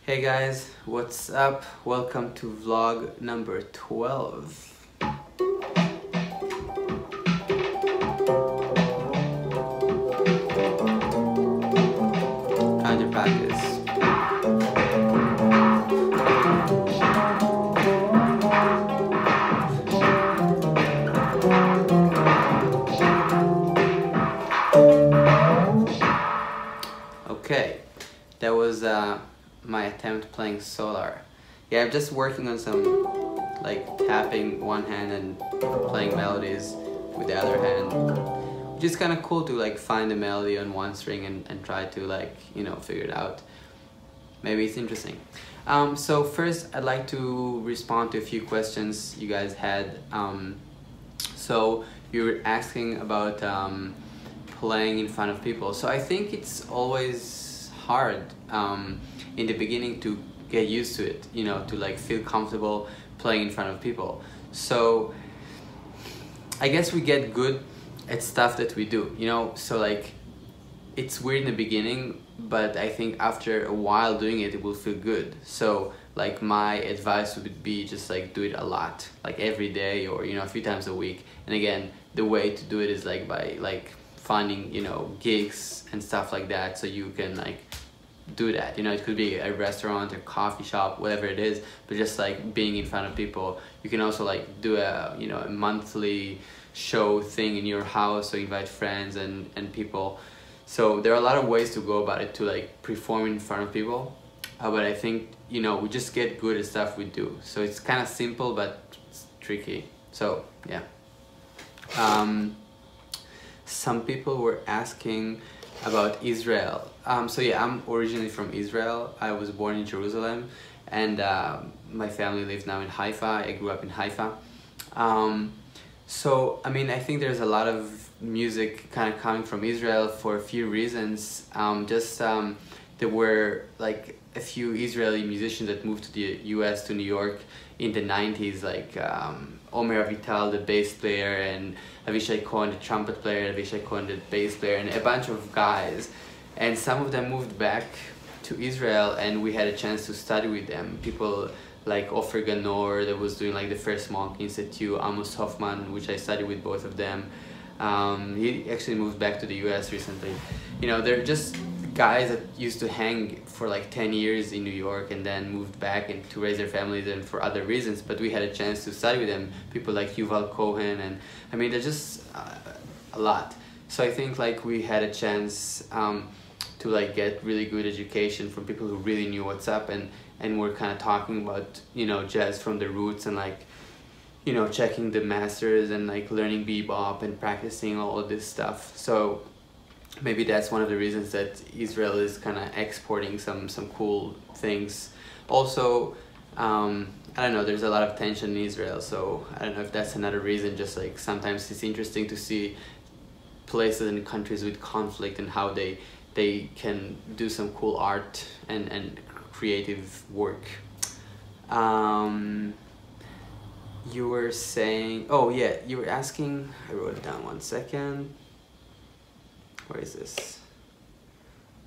Hey guys, what's up? Welcome to vlog number 12. How's your practice? Okay, that was my attempt playing Solar. Yeah, I'm just working on some like tapping one hand and playing melodies with the other hand, which is kind of cool to like find a melody on one string and try to like, you know, figure it out. Maybe it's interesting. So first I'd like to respond to a few questions you guys had. So you were asking about playing in front of people. So I think it's always hard in the beginning to get used to it, you know, to like feel comfortable playing in front of people. So I guess we get good at stuff that we do, you know, so like it's weird in the beginning, but I think after a while doing it, it will feel good. So like my advice would be just like do it a lot, like every day or, you know, a few times a week. And again, the way to do it is like by like finding, you know, gigs and stuff like that, so you can like do that, you know. It could be a restaurant or coffee shop, whatever it is, but just like being in front of people. You can also like do a, you know, a monthly show thing in your house, or invite friends and people. So there are a lot of ways to go about it to like perform in front of people, but I think, you know, we just get good at stuff we do. So it's kind of simple, but it's tricky. So yeah. Some people were asking about Israel. So yeah, I'm originally from Israel. I was born in Jerusalem, and my family lives now in Haifa. I grew up in Haifa. So I mean, I think there's a lot of music kind of coming from Israel for a few reasons. There were like a few Israeli musicians that moved to the US, to New York in the 90s, like Omer Avital, the bass player, and Avishai Cohen, the trumpet player, Avishai Cohen, the bass player, and a bunch of guys. And some of them moved back to Israel, and we had a chance to study with them. People like Ofer Ganor, that was doing like the first Monk Institute, Amos Hoffman, which I studied with both of them. He actually moved back to the US recently. You know, they're just guys that used to hang for like 10 years in New York and then moved back and to raise their families and for other reasons, but we had a chance to study with them. People like Yuval Cohen, and I mean, they're just a lot. So I think like we had a chance to like get really good education from people who really knew what's up, and we're kind of talking about, you know, jazz from the roots, and like, you know, checking the masters and like learning bebop and practicing all of this stuff. So maybe that's one of the reasons that Israel is kind of exporting some cool things. Also, I don't know, there's a lot of tension in Israel, so I don't know if that's another reason. Just like sometimes it's interesting to see places and countries with conflict and how they can do some cool art and creative work. You were saying, oh yeah, you were asking, I wrote it down, 1 second. Where is this?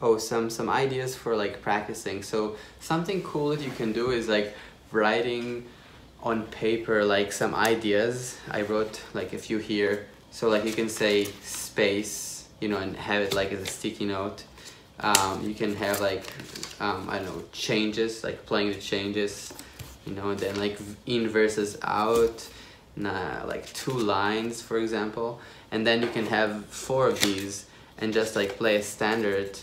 Oh, some ideas for like practicing. So something cool that you can do is like writing on paper like some ideas. I wrote like a few here. So like you can say space, you know, and have it like as a sticky note. You can have like, I don't know, changes, like playing the changes, you know, and then like in versus out, like 2 lines, for example. And then you can have 4 of these and just like play a standard,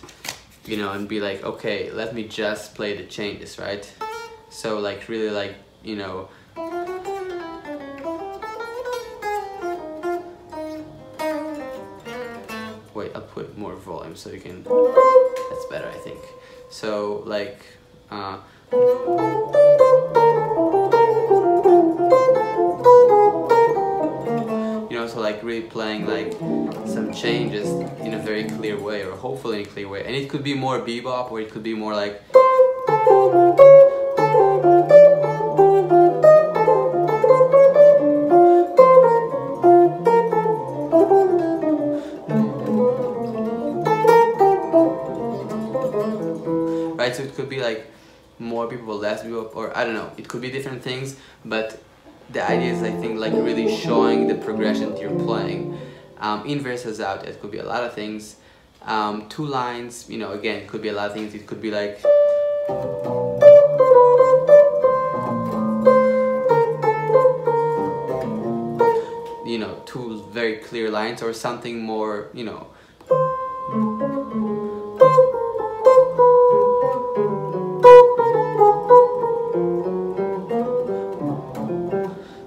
you know, and be like, okay, let me just play the changes, right? So like really like, you know, wait, I'll put more volume so you can, that's better, I think. So like, you know, so like really playing like some changes in a very clear way, or hopefully in a clear way. And it could be more bebop, or it could be more like, right? So it could be like more people, less people, or I don't know, it could be different things, but the idea is, I think, like really showing the progression that you're playing. In versus out, it could be a lot of things. 2 lines, you know, again, it could be a lot of things. It could be like, you know, 2 very clear lines, or something more, you know,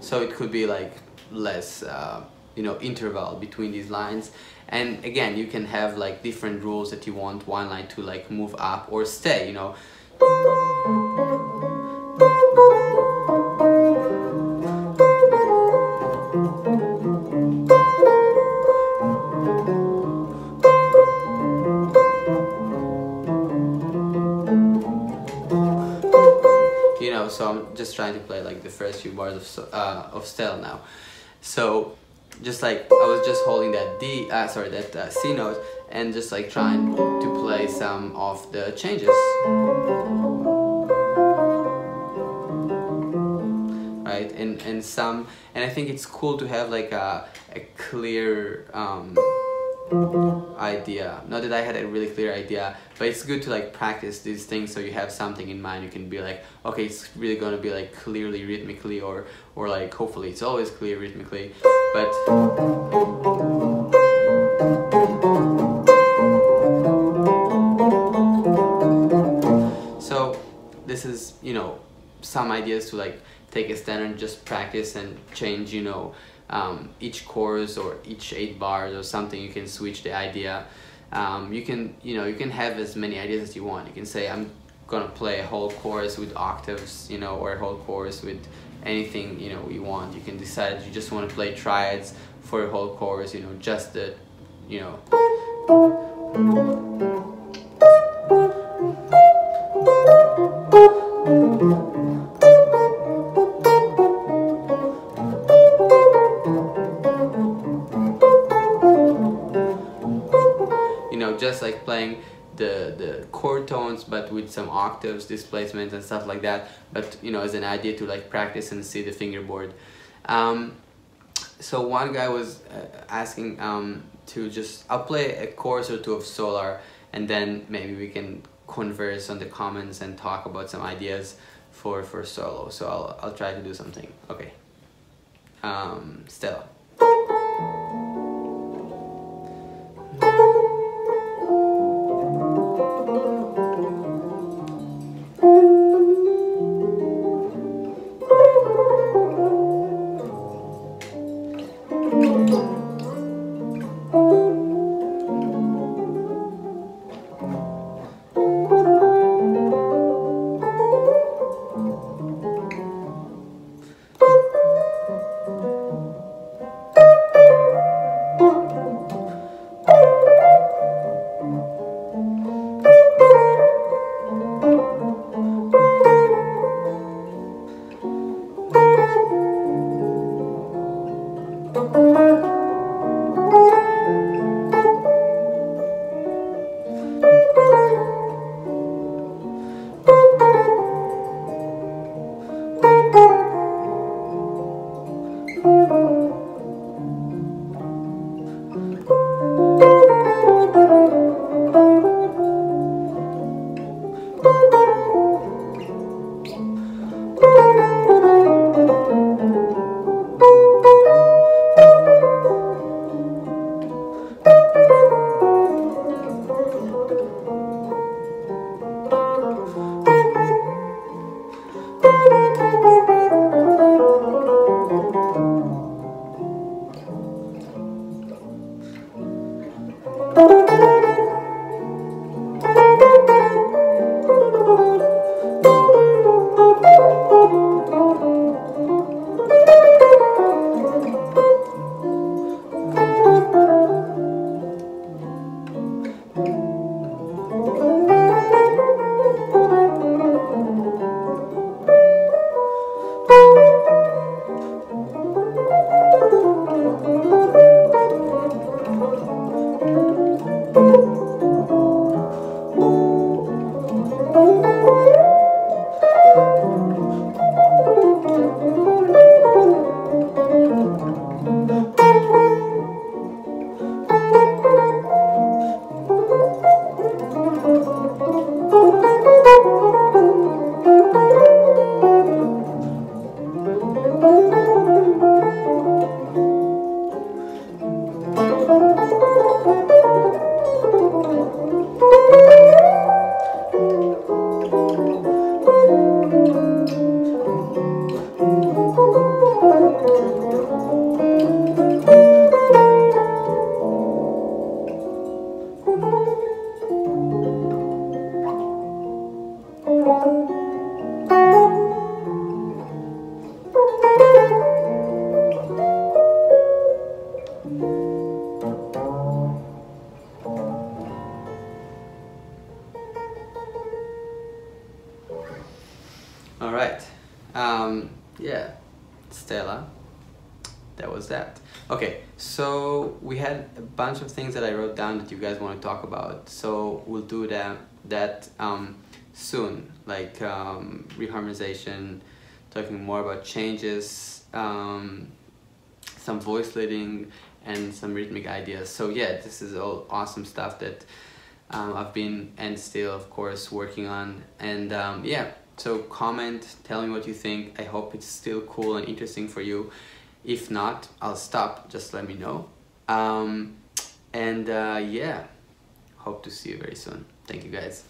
so it could be like less you know, interval between these lines. And again, you can have like different rules that you want one line to like move up or stay, you know. You know, so I'm just trying to play like the first few bars of Stella now. So just like I was just holding that that C note, and just like trying to play some of the changes, right? And I think it's cool to have like a clear idea. Not that I had a really clear idea, but it's good to like practice these things so you have something in mind. You can be like, okay, it's really gonna be like clearly rhythmically, or like hopefully it's always clear rhythmically, but so this is, you know, some ideas to like take a stand and just practice and change, you know, each chorus or each 8 bars or something. You can switch the idea. You can, you know, you can have as many ideas as you want. You can say, I'm gonna play a whole chorus with octaves, you know, or a whole chorus with anything, you know, you want. You can decide you just want to play triads for a whole chorus, you know, just the, you know, just like playing the chord tones, but with some octaves, displacements and stuff like that, but you know, as an idea to like practice and see the fingerboard. So one guy was asking to just, I'll play a chorus or 2 of Solar, and then maybe we can converse on the comments and talk about some ideas for solo. So I'll try to do something. Okay. Stella. All right. Yeah, Stella, that was that. Okay, so we had a bunch of things that I wrote down that you guys want to talk about. So we'll do that soon, like reharmonization, talking more about changes, some voice leading, and some rhythmic ideas. So yeah, this is all awesome stuff that I've been and still, of course, working on. And yeah, so comment, tell me what you think. I hope it's still cool and interesting for you. If not, I'll stop. Just let me know. Yeah, hope to see you very soon. Thank you, guys.